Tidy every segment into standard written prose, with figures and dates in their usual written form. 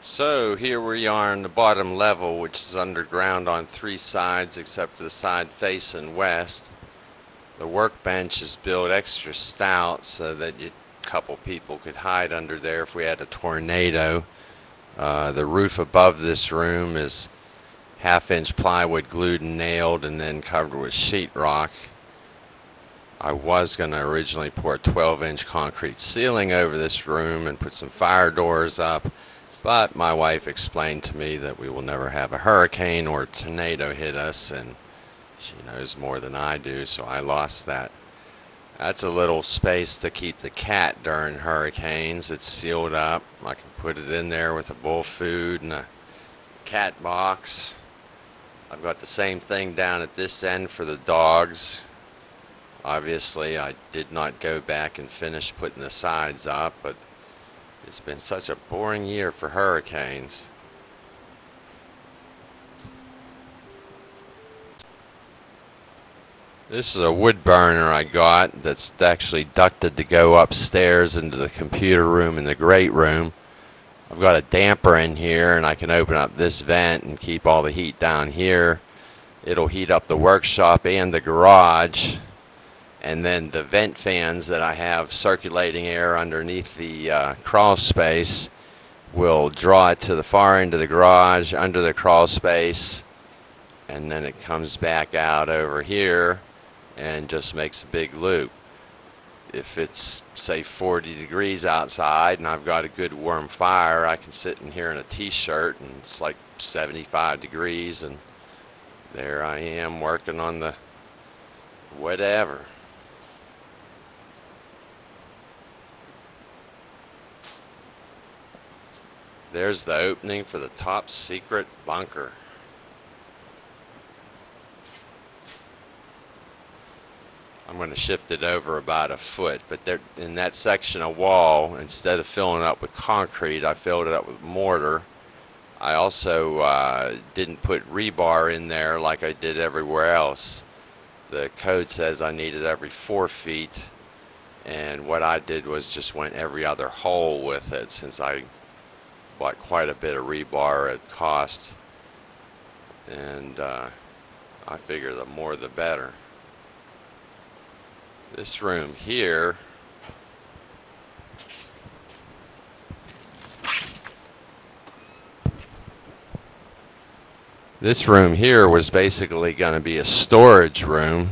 So here we are on the bottom level, which is underground on three sides except for the side facing west. The workbench is built extra stout so that a couple people could hide under there if we had a tornado. The roof above this room is half-inch plywood glued and nailed and then covered with sheetrock. I was going to originally pour a 12-inch concrete ceiling over this room and put some fire doors up, but my wife explained to me that we will never have a hurricane or a tornado hit us, and she knows more than I do, so I lost that. That's a little space to keep the cat during hurricanes. It's sealed up. I can put it in there with a bowl of food and a cat box. I've got the same thing down at this end for the dogs. Obviously, I did not go back and finish putting the sides up, but it's been such a boring year for hurricanes. This is a wood burner I got that's actually ducted to go upstairs into the computer room and the great room. I've got a damper in here and I can open up this vent and keep all the heat down here. It'll heat up the workshop and the garage. And then the vent fans that I have circulating air underneath the crawl space will draw it to the far end of the garage under the crawl space, and then it comes back out over here and just makes a big loop. If it's say 40 degrees outside and I've got a good warm fire, I can sit in here in a t-shirt and it's like 75 degrees and there I am working on the whatever. There's the opening for the top secret bunker. I'm going to shift it over about a foot, but there, in that section of wall, instead of filling it up with concrete, I filled it up with mortar. I also didn't put rebar in there like I did everywhere else. The code says I need it every 4 feet, and what I did was just went every other hole with it, since I bought quite a bit of rebar at cost, and I figure the more the better. This room here was basically going to be a storage room.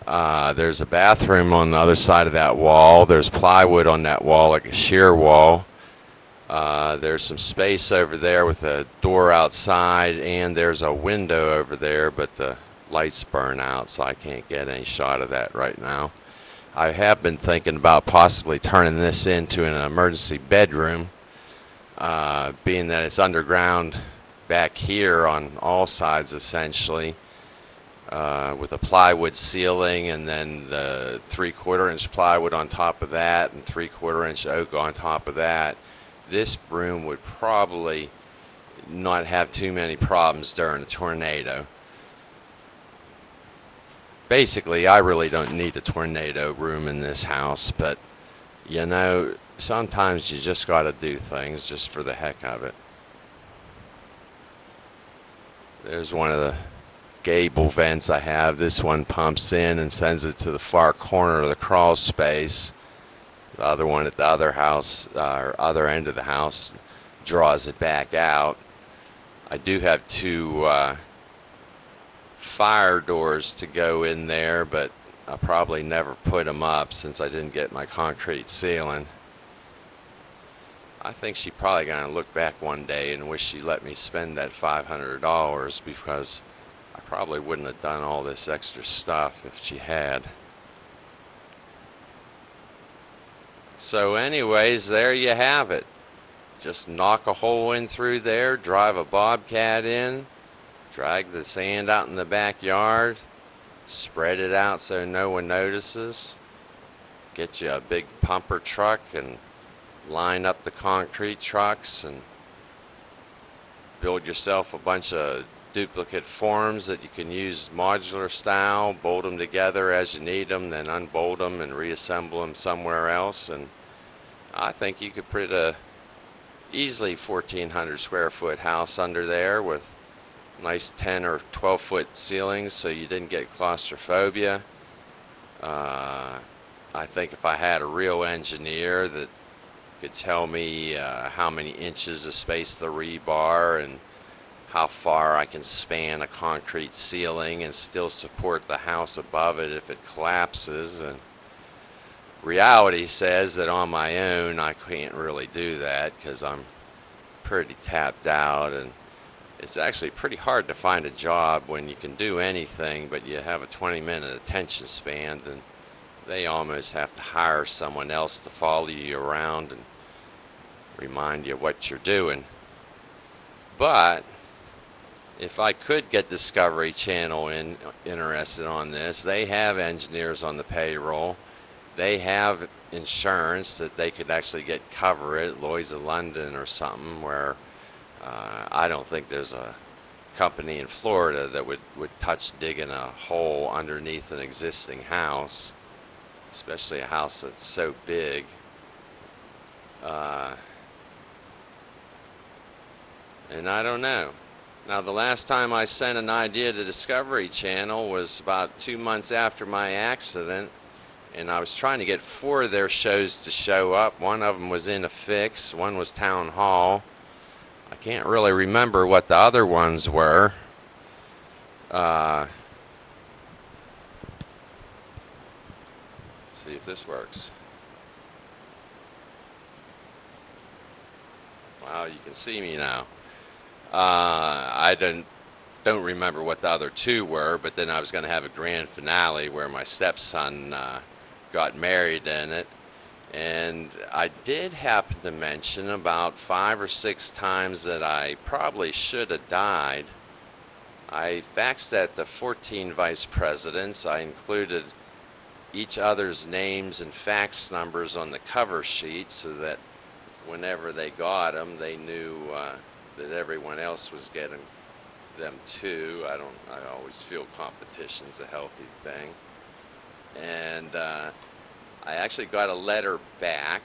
There's a bathroom on the other side of that wall. There's plywood on that wall, like a shear wall. There's some space over there with a door outside, and there's a window over there, but the lights burn out, so I can't get any shot of that right now. I have been thinking about possibly turning this into an emergency bedroom, being that it's underground back here on all sides essentially, with a plywood ceiling and then the 3/4 inch plywood on top of that and 3/4 inch oak on top of that. This room would probably not have too many problems during a tornado. Basically, I really don't need a tornado room in this house, but you know, sometimes you just got to do things just for the heck of it. There's one of the gable vents I have. This one pumps in and sends it to the far corner of the crawl space. The other one at the other house, or other end of the house, draws it back out. I do have two fire doors to go in there, but I'll probably never put them up since I didn't get my concrete ceiling. I think she's probably going to look back one day and wish she let me spend that $500, because I probably wouldn't have done all this extra stuff if she had. So anyways, there you have it. Just knock a hole in through there, drive a bobcat in, drag the sand out in the backyard, spread it out so no one notices, get you a big pumper truck and line up the concrete trucks and build yourself a bunch of duplicate forms that you can use modular style, bolt them together as you need them, then unbolt them and reassemble them somewhere else, and I think you could put a easily 1,400 square foot house under there with nice 10 or 12 foot ceilings so you didn't get claustrophobia. I think if I had a real engineer that could tell me how many inches of space the rebar and how far I can span a concrete ceiling and still support the house above it if it collapses. And reality says that on my own I can't really do that because I'm pretty tapped out, and it's actually pretty hard to find a job when you can do anything but you have a 20-minute attention span, and they almost have to hire someone else to follow you around and remind you what you're doing. But if I could get Discovery Channel interested on this, they have engineers on the payroll. They have insurance that they could actually get cover at Lloyd's of London or something, where I don't think there's a company in Florida that would touch digging a hole underneath an existing house, especially a house that's so big. And I don't know. Now, the last time I sent an idea to Discovery Channel was about 2 months after my accident, and I was trying to get 4 of their shows to show up. One of them was In a Fix, one was Town Hall. I can't really remember what the other ones were. Let's see if this works. Wow, you can see me now. I don't remember what the other 2 were, but then I was going to have a grand finale where my stepson got married in it. And I did happen to mention about 5 or 6 times that I probably should have died. I faxed that to 14 vice presidents. I included each other's names and fax numbers on the cover sheet so that whenever they got them, they knew that everyone else was getting them too. I always feel competition's a healthy thing. And I actually got a letter back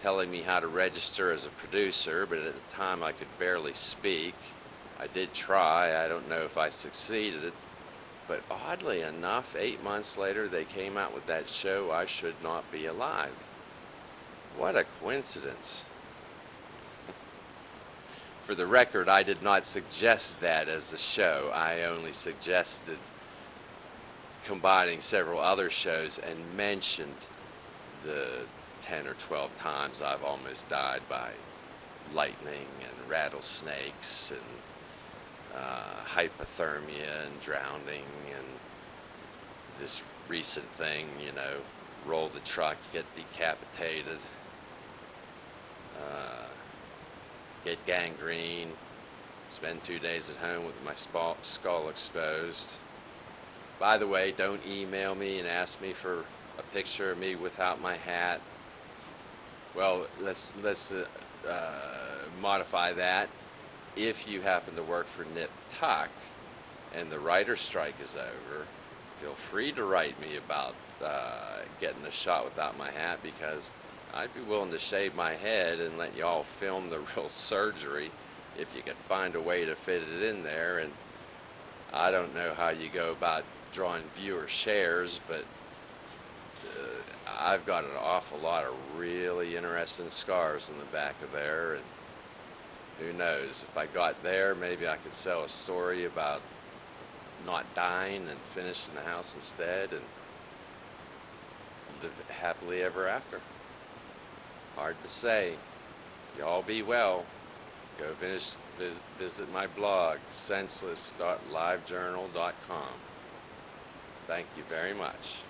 telling me how to register as a producer, but at the time I could barely speak. I did try. I don't know if I succeeded, but oddly enough, 8 months later they came out with that show, I Should Not Be Alive. What a coincidence. For the record, I did not suggest that as a show. I only suggested combining several other shows and mentioned the 10 or 12 times I've almost died by lightning and rattlesnakes and hypothermia and drowning, and this recent thing, roll the truck, get decapitated, get gangrene, spend 2 days at home with my skull exposed. By the way, don't email me and ask me for a picture of me without my hat. Well, let's modify that. If you happen to work for Nip Tuck and the writer's strike is over, feel free to write me about getting a shot without my hat, because I'd be willing to shave my head and let y'all film the real surgery if you could find a way to fit it in there. And I don't know how you go about drawing viewer shares, but I've got an awful lot of really interesting scars in the back of there, and who knows, if I got there, maybe I could sell a story about not dying and finishing the house instead and live happily ever after. Hard to say. Y'all be well. Go visit my blog, senseless.livejournal.com. Thank you very much.